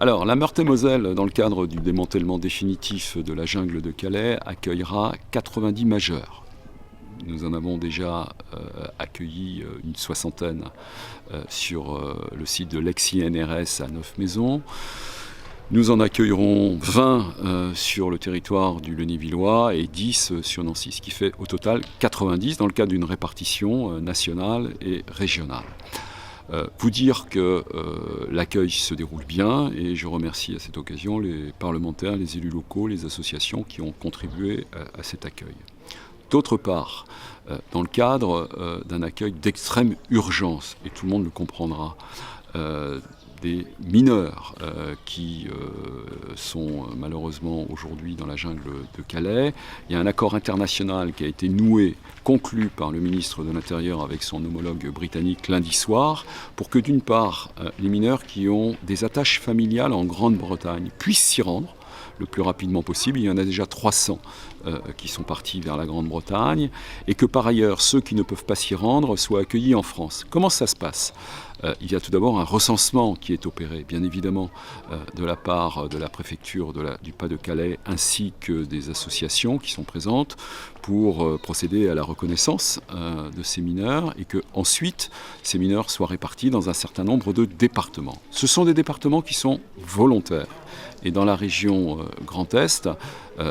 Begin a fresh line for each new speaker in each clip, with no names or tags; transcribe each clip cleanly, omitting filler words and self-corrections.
Alors, la Meurthe-et-Moselle, dans le cadre du démantèlement définitif de la jungle de Calais, accueillera 90 majeurs. Nous en avons déjà accueilli une soixantaine sur le site de l'ex-INRS à Neuf-Maisons. Nous en accueillerons 20 sur le territoire du Lunévillois et 10 sur Nancy, ce qui fait au total 90 dans le cadre d'une répartition nationale et régionale. Vous dire que l'accueil se déroule bien et je remercie à cette occasion les parlementaires, les élus locaux, les associations qui ont contribué à cet accueil. D'autre part, dans le cadre d'un accueil d'extrême urgence, et tout le monde le comprendra, des mineurs qui sont malheureusement aujourd'hui dans la jungle de Calais. Il y a un accord international qui a été noué, conclu par le ministre de l'Intérieur avec son homologue britannique lundi soir, pour que d'une part, les mineurs qui ont des attaches familiales en Grande-Bretagne puissent s'y rendre le plus rapidement possible. Il y en a déjà 300 qui sont partis vers la Grande-Bretagne, et que par ailleurs, ceux qui ne peuvent pas s'y rendre soient accueillis en France. Comment ça se passe ? Il y a tout d'abord un recensement qui est opéré, bien évidemment, de la part de la préfecture du Pas-de-Calais, ainsi que des associations qui sont présentes pour procéder à la reconnaissance de ces mineurs, et que ensuite ces mineurs soient répartis dans un certain nombre de départements. Ce sont des départements qui sont volontaires. Et dans la région Grand Est,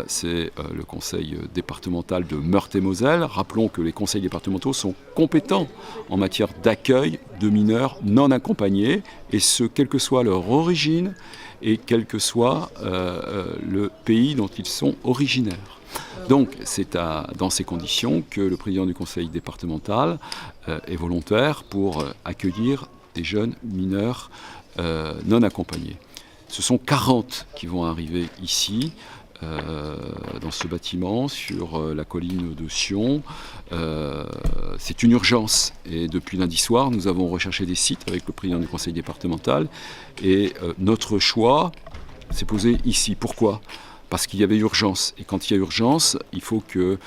c'est le conseil départemental de Meurthe-et-Moselle. Rappelons que les conseils départementaux sont compétents en matière d'accueil de mineurs non accompagnés, et ce, quelle que soit leur origine et quel que soit le pays dont ils sont originaires. Donc c'est dans ces conditions que le président du conseil départemental est volontaire pour accueillir des jeunes mineurs non accompagnés. Ce sont 40 qui vont arriver ici, dans ce bâtiment, sur la colline de Sion. C'est une urgence. Et depuis lundi soir, nous avons recherché des sites avec le président du conseil départemental. Et notre choix s'est posé ici. Pourquoi ? Parce qu'il y avait urgence. Et quand il y a urgence, il faut que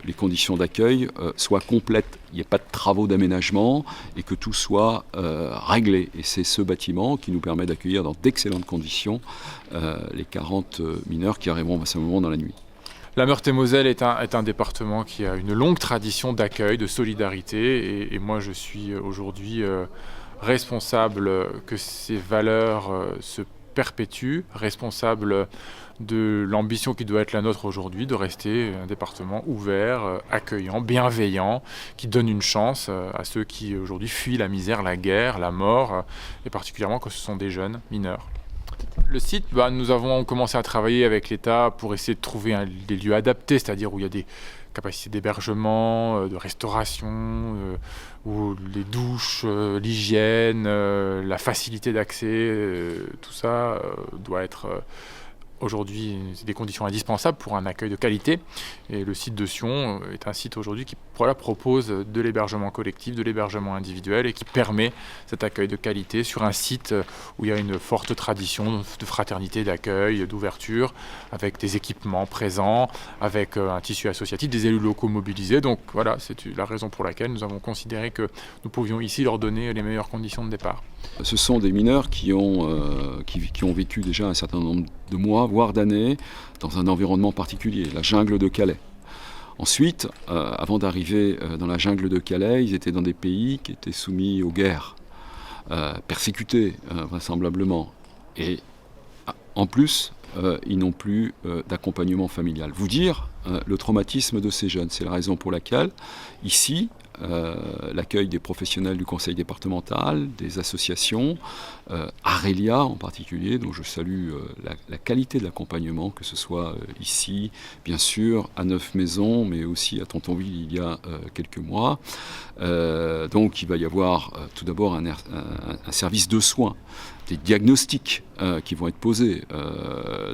les conditions d'accueil soient complètes, il n'y ait pas de travaux d'aménagement et que tout soit réglé. Et c'est ce bâtiment qui nous permet d'accueillir dans d'excellentes conditions les 40 mineurs qui arriveront à ce moment dans la nuit.
La Meurthe-et-Moselle est un département qui a une longue tradition d'accueil, de solidarité, et moi je suis aujourd'hui responsable que ces valeurs se perpétuent, responsable de l'ambition qui doit être la nôtre aujourd'hui, de rester un département ouvert, accueillant, bienveillant, qui donne une chance à ceux qui aujourd'hui fuient la misère, la guerre, la mort, et particulièrement quand ce sont des jeunes mineurs. Le site, nous avons commencé à travailler avec l'État pour essayer de trouver des lieux adaptés, c'est-à-dire où il y a des capacités d'hébergement, de restauration, où les douches, l'hygiène, la facilité d'accès, tout ça doit être aujourd'hui des conditions indispensables pour un accueil de qualité. Et le site de Sion est un site aujourd'hui qui propose de l'hébergement collectif, de l'hébergement individuel, et qui permet cet accueil de qualité sur un site où il y a une forte tradition de fraternité, d'accueil, d'ouverture, avec des équipements présents, avec un tissu associatif, des élus locaux mobilisés. Donc voilà, c'est la raison pour laquelle nous avons considéré que nous pouvions ici leur donner les meilleures conditions de départ.
Ce sont des mineurs qui ont vécu déjà un certain nombre de mois, voire d'années, dans un environnement particulier, la jungle de Calais. Ensuite, avant d'arriver dans la jungle de Calais, ils étaient dans des pays qui étaient soumis aux guerres, persécutés vraisemblablement. Et en plus, ils n'ont plus d'accompagnement familial. Vous dire le traumatisme de ces jeunes, c'est la raison pour laquelle, ici, l'accueil des professionnels du conseil départemental, des associations, Arelia en particulier, dont je salue la qualité de l'accompagnement, que ce soit ici, bien sûr, à Neuf-Maisons, mais aussi à Tontonville il y a quelques mois. Donc il va y avoir tout d'abord un service de soins, des diagnostics qui vont être posés.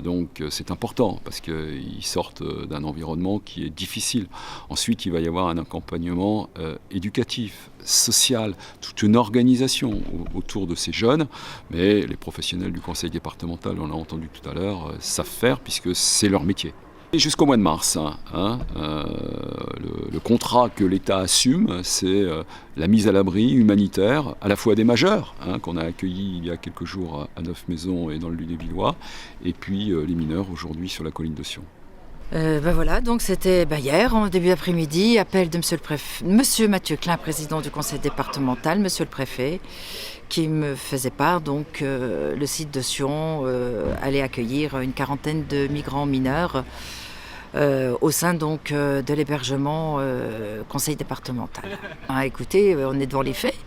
Donc c'est important parce qu'ils sortent d'un environnement qui est difficile. Ensuite, il va y avoir un accompagnement éducatif, social, toute une organisation autour de ces jeunes. Mais les professionnels du conseil départemental, on l'a entendu tout à l'heure, savent faire puisque c'est leur métier. Et jusqu'au mois de mars, le contrat que l'État assume, c'est la mise à l'abri humanitaire, à la fois des majeurs, qu'on a accueillis il y a quelques jours à Neuf-Maisons et dans le Lunévillois, et puis les mineurs aujourd'hui sur la colline de Sion.
Voilà, donc c'était hier, en début d'après-midi, appel de monsieur Mathieu Klein, président du conseil départemental, monsieur le préfet, qui me faisait part, donc le site de Sion allait accueillir une quarantaine de migrants mineurs au sein donc de l'hébergement conseil départemental. Écoutez, on est devant les faits.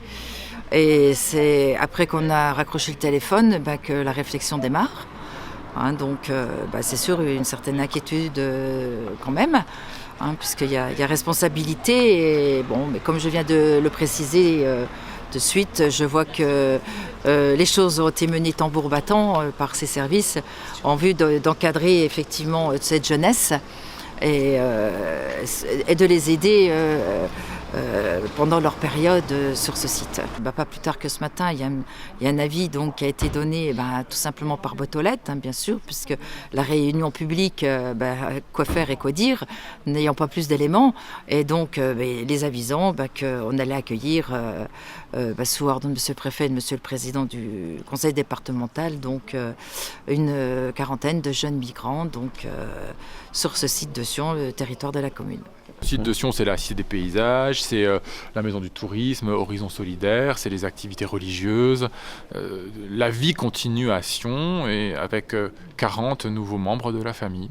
Et c'est après qu'on a raccroché le téléphone que la réflexion démarre. Donc c'est sûr une certaine inquiétude quand même, puisqu'il y a responsabilité. Et bon, mais comme je viens de le préciser de suite, je vois que les choses ont été menées tambour battant par ces services en vue d'encadrer effectivement cette jeunesse et de les aider pendant leur période sur ce site. Pas plus tard que ce matin, il y a un avis donc, qui a été donné tout simplement par boîte aux lettres, bien sûr, puisque la réunion publique, quoi faire et quoi dire, n'ayant pas plus d'éléments, et donc les avisant qu'on allait accueillir sous ordre de monsieur le préfet et de monsieur le président du conseil départemental, donc une quarantaine de jeunes migrants donc, sur ce site de Sion, le territoire de la commune.
Le site de Sion, c'est la Cité des paysages, c'est la maison du tourisme, Horizon solidaire, c'est les activités religieuses. La vie continue à Sion et avec 40 nouveaux membres de la famille.